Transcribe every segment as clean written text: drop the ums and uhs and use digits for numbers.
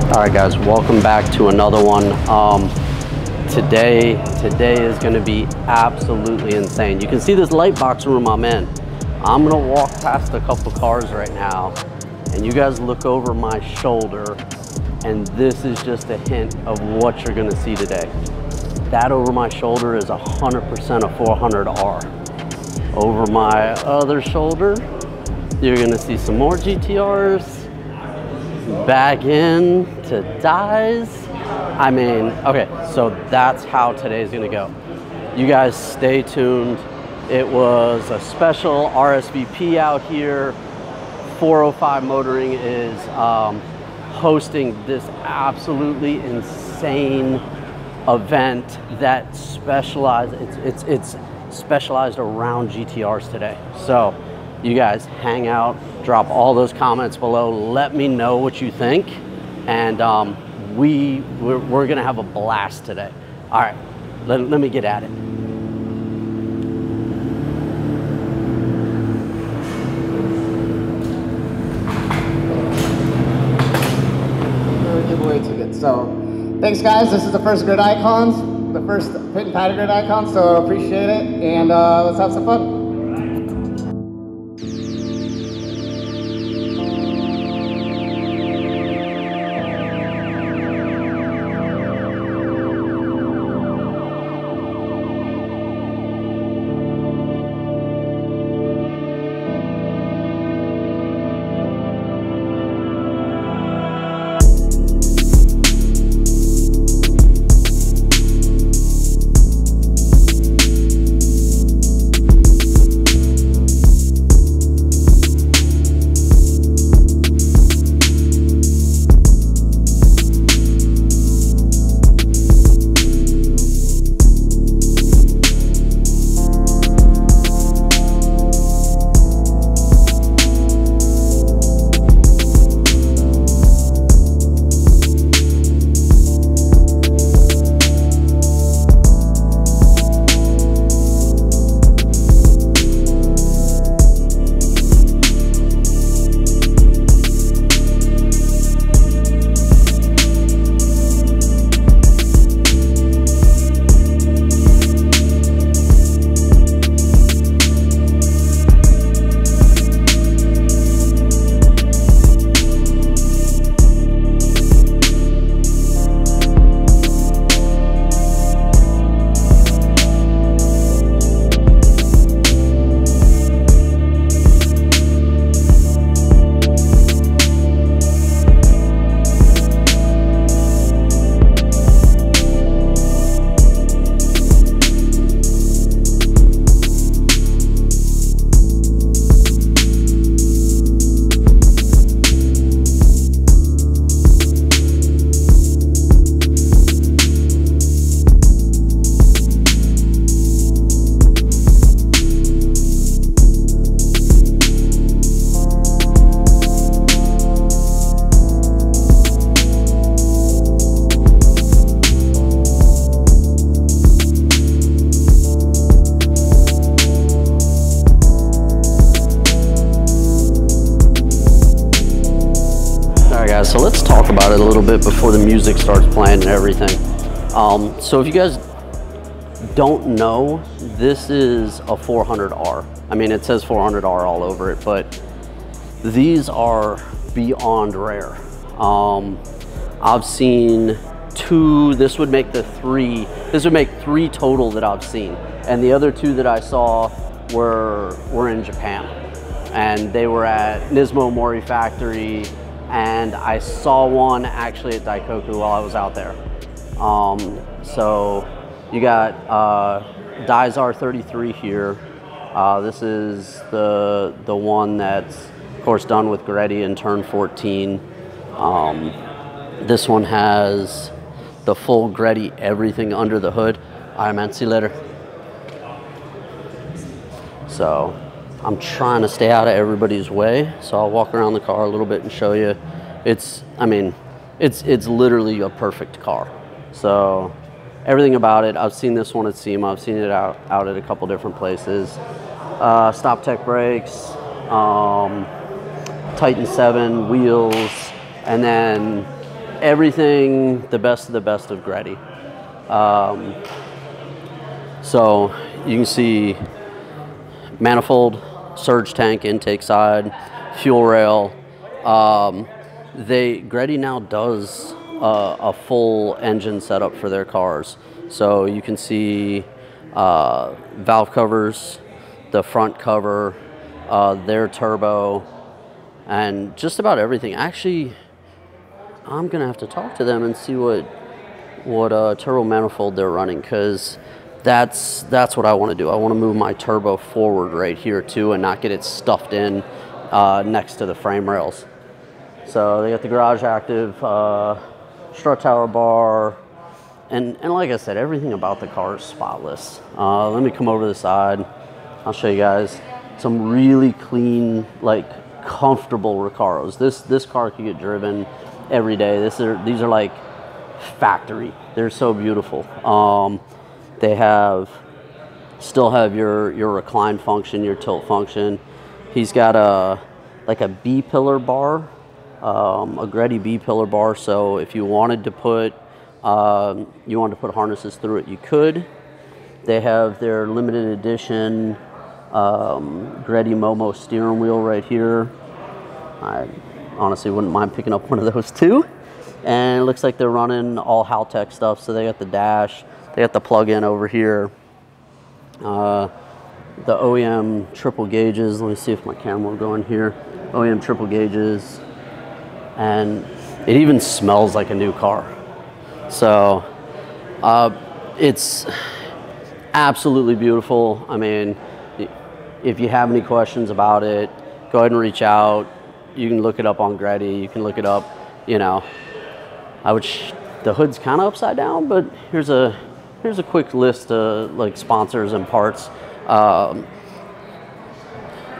Alright guys, welcome back to another one. Today is going to be absolutely insane. You can see this light box room I'm in. I'm going to walk past a couple cars right now and you guys look over my shoulder and this is just a hint of what you're going to see today. That over my shoulder is 100% a 400R. Over my other shoulder, you're going to see some more GTRs. Back in to dies. I mean, okay, so that's how today's gonna go. You guys stay tuned. It was a special RSVP out here. 405 Motoring is hosting this absolutely insane event that it's specialized around GTRs today. So you guys hang out, drop all those comments below, let me know what you think, and we're gonna have a blast today. All right, let me get at it. Giveaway tickets. So thanks guys, this is the first grid icons, the first Pit and Paddock grid icons, so appreciate it, and let's have some fun. just talk about it a little bit before the music starts playing and everything. So if you guys don't know, this is a 400R. I mean, it says 400R all over it, but these are beyond rare. I've seen 2, this would make 3 total that I've seen. And the other 2 that I saw were in Japan. And they were at Nismo Mori factory, and I saw one actually at Daikoku while I was out there. So you got Dai's R33 here. This is the one that's of course done with greddy in turn 14. This one has the full greddy, everything under the hood. All right, man, see you later. So I'm trying to stay out of everybody's way, so I'll walk around the car a little bit and show you. I mean, it's literally a perfect car. So everything about it, I've seen this one at SEMA, I've seen it out at a couple different places. Stop tech brakes, Titan 7 wheels, and then everything the best of greddy. So you can see manifold, surge tank, intake side, fuel rail. Greddy now does a full engine setup for their cars. So you can see valve covers, the front cover, their turbo, and just about everything. Actually, I'm gonna have to talk to them and see what turbo manifold they're running, because that's what I want to do. I want to move my turbo forward right here too and not get it stuffed in next to the frame rails. So they got the garage active strut tower bar, and like I said, everything about the car is spotless. Let me come over to the side. I'll show you guys some really clean, like comfortable Recaros. This car could get driven every day. These are like factory. They're so beautiful. They still have your recline function, your tilt function. He's got like a B-pillar bar, a greddy B-pillar bar. So if you wanted to put harnesses through it, you could. They have their limited edition greddy Momo steering wheel right here. I honestly wouldn't mind picking up one of those too. And it looks like they're running all Haltech stuff. So they got the dash, they got the plug-in over here. The OEM triple gauges. Let me see if my camera will go in here. OEM triple gauges. And it even smells like a new car. So it's absolutely beautiful. I mean, if you have any questions about it, go ahead and reach out. You can look it up on Greddy. You can look it up, you know. The hood's kind of upside down, but here's a quick list of like sponsors and parts.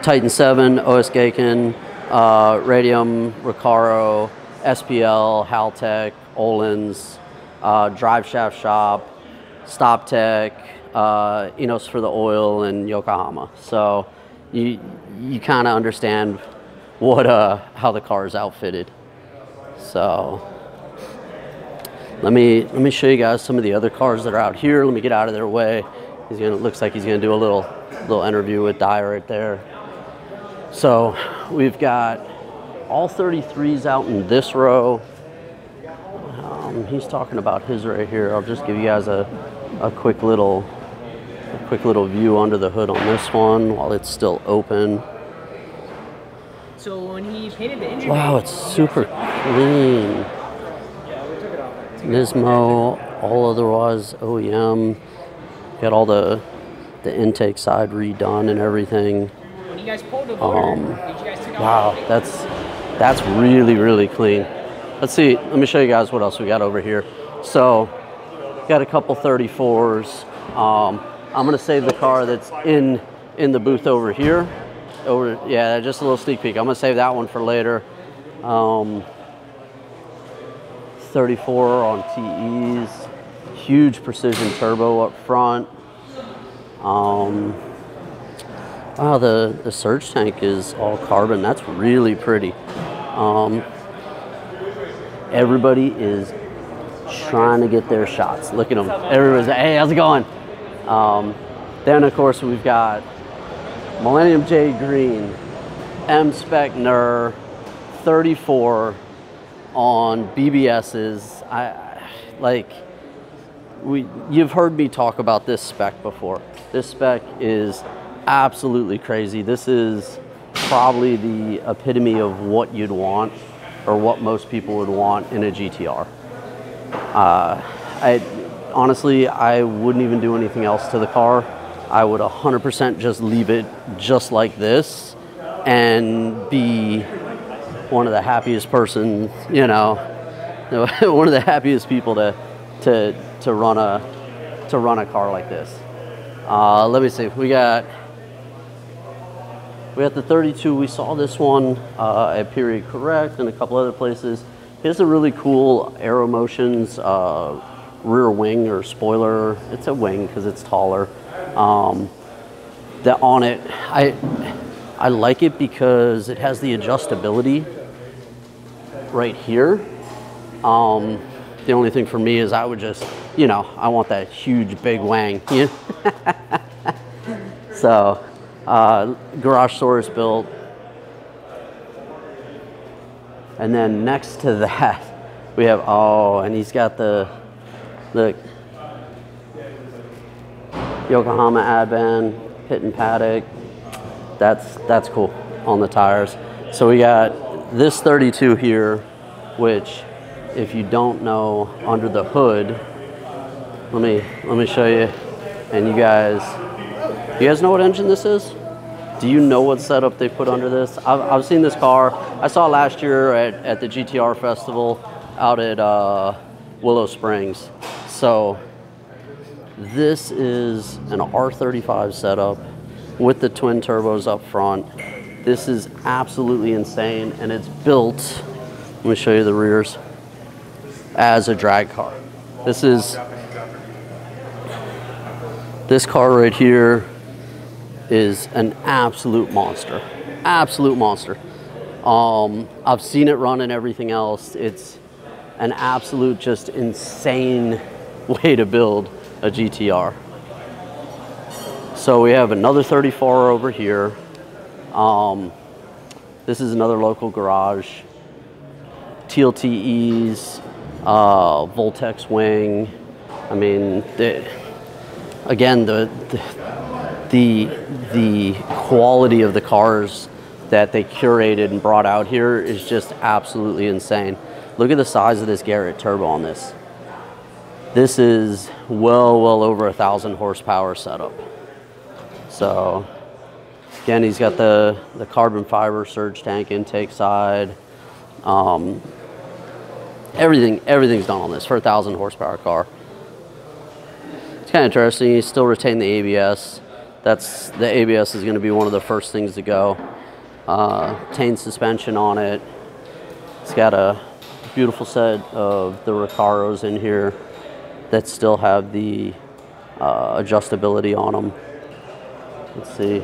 Titan 7, OS Gaken, Radium, Recaro, SPL, Haltech, Olin's, Drive Shaft Shop, Stop Tech, Enos for the oil, and Yokohama. So you kind of understand what how the car is outfitted. So let me show you guys some of the other cars that are out here. Let me get out of their way. Looks like he's gonna do a little interview with Dai right there. So we've got all 33s out in this row. He's talking about his right here. I'll just give you guys a quick little view under the hood on this one while it's still open. So when he painted the engine, wow, it's super clean. Nismo, all otherwise OEM. Got all the intake side redone and everything. When you guys pulled the motor, did you guys take wow, that's really clean. Let's see, let me show you guys what else we got over here. So, got a couple 34s. I'm gonna save the car that's in the booth over here. Yeah, just a little sneak peek. I'm gonna save that one for later. 34 on TEs, huge precision turbo up front. Wow, the surge tank is all carbon. That's really pretty. everybody is trying to get their shots. Look at them. Everybody's like, hey, how's it going? Then, of course, we've got Millennium J Green, M-Spec NER, 34 on BBSs. You've heard me talk about this spec before. This spec is absolutely crazy. This is probably the epitome of what you'd want, or what most people would want in a GTR. Honestly, I wouldn't even do anything else to the car. I would 100% just leave it just like this and be one of the happiest persons, you know, one of the happiest people to run a car like this. Let me see. We got the 32. We saw this one at Period Correct and a couple other places. Here's a really cool Aero Motions rear wing or spoiler. It's a wing because it's taller. That on it, I like it because it has the adjustability right here. The only thing for me is I would just, you know, I want that huge big wang. Yeah. So, Garage Source built. And then next to that, we have, oh, and he's got the Yokohama Advan, Pit+Paddock. That's cool on the tires. So we got this 32 here, which, if you don't know, under the hood, let me show you. And you guys know what engine this is? Do you know what setup they put under this? I've seen this car. I saw it last year at the GTR festival out at Willow Springs. So this is an R35 setup with the twin turbos up front. This is absolutely insane, and it's built, let me show you the rears, as a drag car. This car right here is an absolute monster. Absolute monster. I've seen it run and everything else. It's an absolute just insane way to build a GTR. So we have another 34 over here. This is another local garage. TLTEs, Voltex wing. I mean, again, the quality of the cars that they curated and brought out here is just absolutely insane. Look at the size of this Garrett turbo on this. This is well over 1,000 horsepower setup. So again, he's got the carbon fiber surge tank intake side. Everything's done on this for a 1,000 horsepower car. It's kind of interesting. You still retain the ABS. The ABS is going to be one of the first things to go. Tane suspension on it. It's got a beautiful set of the Recaros in here that still have the adjustability on them. Let's see.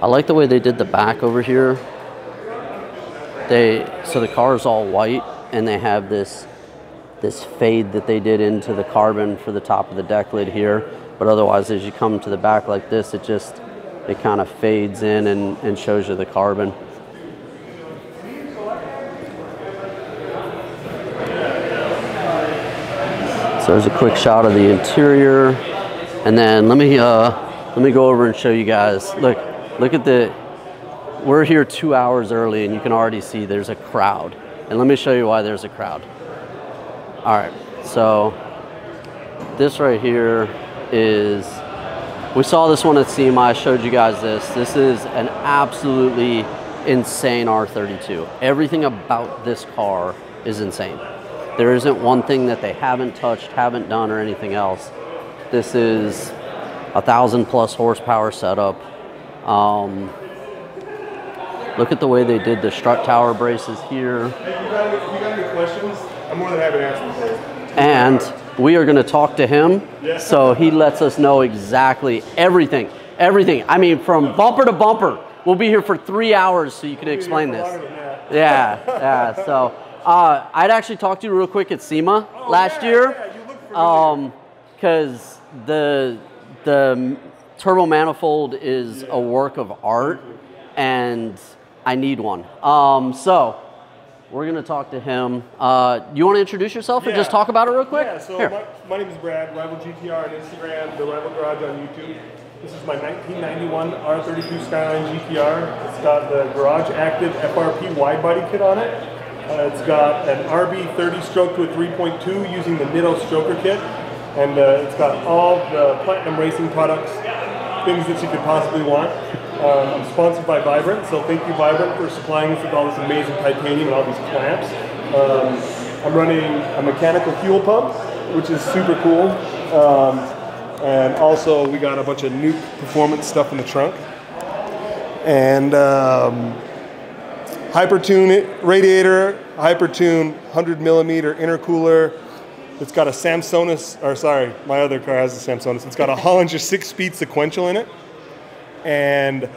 I like the way they did the back over here. So the car is all white, and they have this fade that they did into the carbon for the top of the deck lid here. But otherwise, as you come to the back like this, it kind of fades in and shows you the carbon. So there's a quick shot of the interior, and then let me go over and show you guys. Look at we're here 2 hours early, and you can already see there's a crowd. And let me show you why there's a crowd. All right, so this right here is, we saw this one at SEMA. I showed you guys this. This is an absolutely insane R32. Everything about this car is insane. There isn't one thing that they haven't touched, haven't done, or anything else. This is 1,000+ horsepower setup. Look at the way they did the strut tower braces here. Hey, you got any questions? I'm more than happy to answer them. And we are going to talk to him, so he lets us know exactly everything. I mean, from bumper to bumper. We'll be here for 3 hours, so you can explain this. Yeah. So I'd actually talked to you real quick at SEMA last year. Yeah, you look familiar. Because the turbo manifold is a work of art, and I need one. So we're gonna talk to him. You want to introduce yourself and just talk about it real quick? Yeah. So my name is Brad. RivalGTR on Instagram. The Rival Garage on YouTube. This is my 1991 R32 Skyline GTR. It's got the Garage Active FRP widebody kit on it. It's got an RB30 stroke to a 3.2 using the Nitto stroker kit. And it's got all the Platinum Racing products, things that you could possibly want. I'm sponsored by Vibrant, so thank you Vibrant for supplying us with all this amazing titanium and all these clamps. I'm running a mechanical fuel pump, which is super cool. And also we got a bunch of new performance stuff in the trunk. And Hypertune radiator, Hypertune 100mm intercooler. It's got a Samsonus, or sorry, my other car has a Samsonus. It's got a Hollinger 6-speed sequential in it. And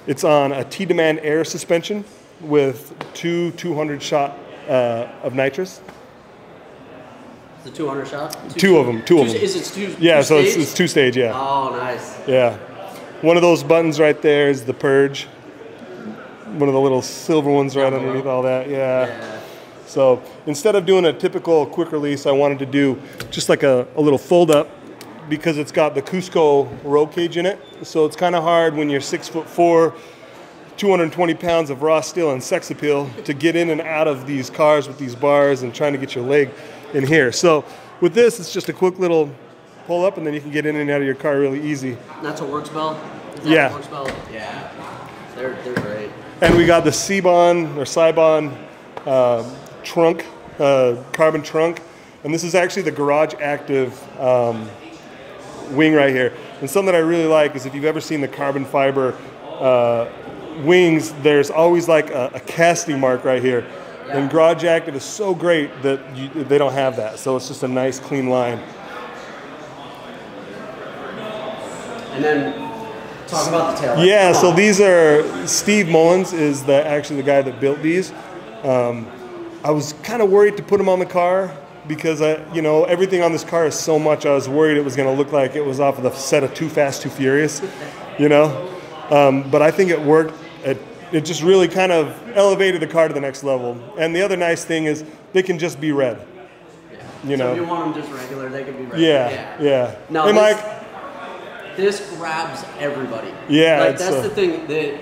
it's on a T-Demand air suspension with two 200-shot of nitrous. The 200 shot? Two of them. Is it two? Yeah, two so stage? it's two-stage, yeah. Oh, nice. Yeah. One of those buttons right there is the purge. One of the little silver ones right underneath all that, yeah. So instead of doing a typical quick release, I wanted to do just like a little fold up because it's got the Cusco roll cage in it. So it's kind of hard when you're 6'4", 220 pounds of raw steel and sex appeal to get in and out of these cars with these bars and trying to get your leg in here. So with this, it's just a quick little pull up and then you can get in and out of your car really easy. That's a works belt? Yeah. Works belt? Yeah. They're great. And we got the Cibon or Cibon trunk, carbon trunk, and this is actually the Garage Active wing right here. And something that I really like is if you've ever seen the carbon fiber wings, there's always like a casting mark right here. Yeah. And Garage Active is so great that they don't have that, so it's just a nice clean line. And then talk about the tail. Yeah, so these are Steve Mullins is actually the guy that built these. I was kind of worried to put them on the car because everything on this car is so much. I was worried it was going to look like it was off of the set of Too Fast, Too Furious, But I think it worked. It just really kind of elevated the car to the next level. And the other nice thing is they can just be red. Yeah. So if you want them just regular, they can be red. Yeah. No, hey, Mike. This grabs everybody. Yeah. Like that's the thing that.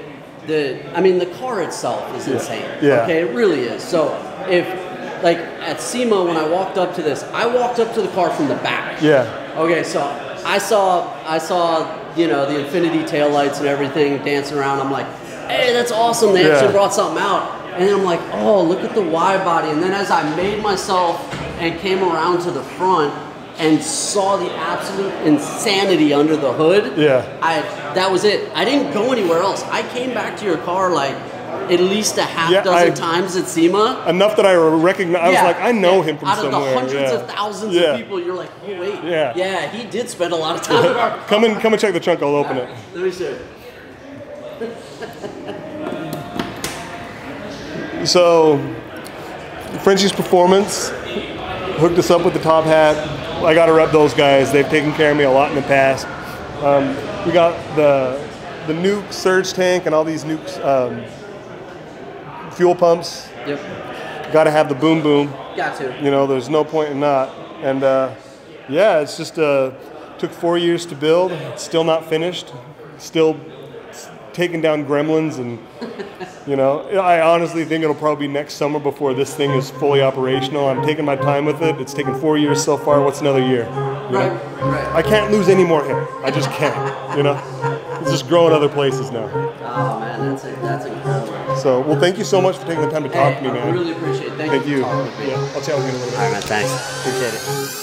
I mean, the car itself is insane. Yeah. Okay, it really is. So if, like at SEMA, when I walked up to this, I walked up to the car from the back. Yeah. Okay, so I saw the infinity taillights and everything dancing around. I'm like, hey, that's awesome. They actually brought something out. And then I'm like, oh, look at the wide body. And then as I made myself and came around to the front and saw the absolute insanity under the hood, that was it. I didn't go anywhere else. I came back to your car like at least a half dozen times at SEMA. Enough that I recognize. I was like, I know him from somewhere. Out of the hundreds of thousands of people, you're like, oh wait, he did spend a lot of time in our car. Come and check the trunk. I'll open it. Let me see. So, Frenchie's Performance hooked us up with the top hat. I got to rep those guys. They've taken care of me a lot in the past. We got the Nuke surge tank and all these Nukes fuel pumps. Yep. Got to have the boom boom. Got to. There's no point in not. And it's just took 4 years to build. It's still not finished. Still taking down gremlins and I honestly think it'll probably be next summer before this thing is fully operational. I'm taking my time with it. It's taken 4 years so far. What's another year? Right. I can't lose any more hair. I just can't. It's just growing other places now. Oh man, that's incredible. So, well, thank you so much for taking the time to talk to me, man. I really appreciate it. Thank you. Yeah, I'll chat with you in a little bit. All right, man. Thanks. Appreciate it.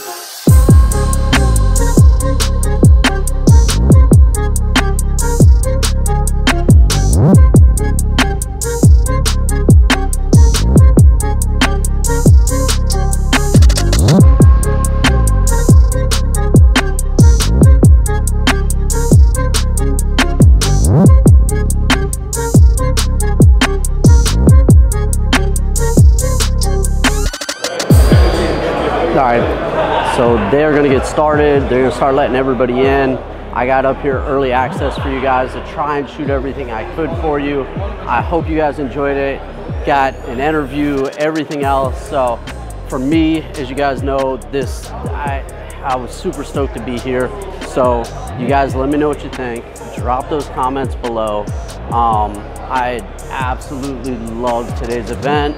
they're gonna get started. They're gonna start letting everybody in. I got up here early access for you guys to try and shoot everything I could for you. I hope you guys enjoyed it. Got an interview, everything else. So for me, as you guys know, I was super stoked to be here. So you guys let me know what you think. Drop those comments below. I absolutely loved today's event.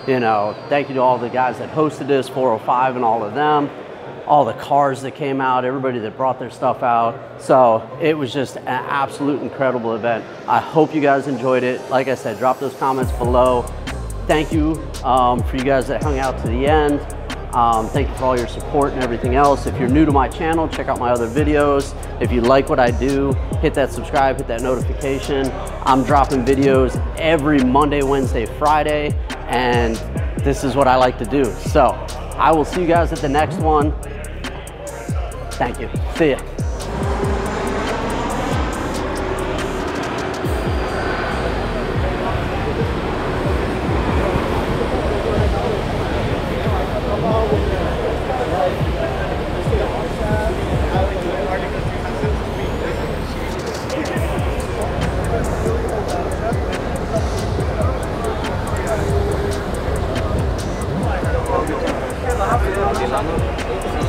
You know, thank you to all the guys that hosted this, 405 and all of them, all the cars that came out, everybody that brought their stuff out. So it was just an absolute incredible event. I hope you guys enjoyed it. Like I said, drop those comments below. Thank you for you guys that hung out to the end. Thank you for all your support and everything else. If you're new to my channel, check out my other videos. If you like what I do, hit that subscribe, hit that notification. I'm dropping videos every Monday, Wednesday, Friday, and this is what I like to do. So I will see you guys at the next one. Thank you. See ya. Di sana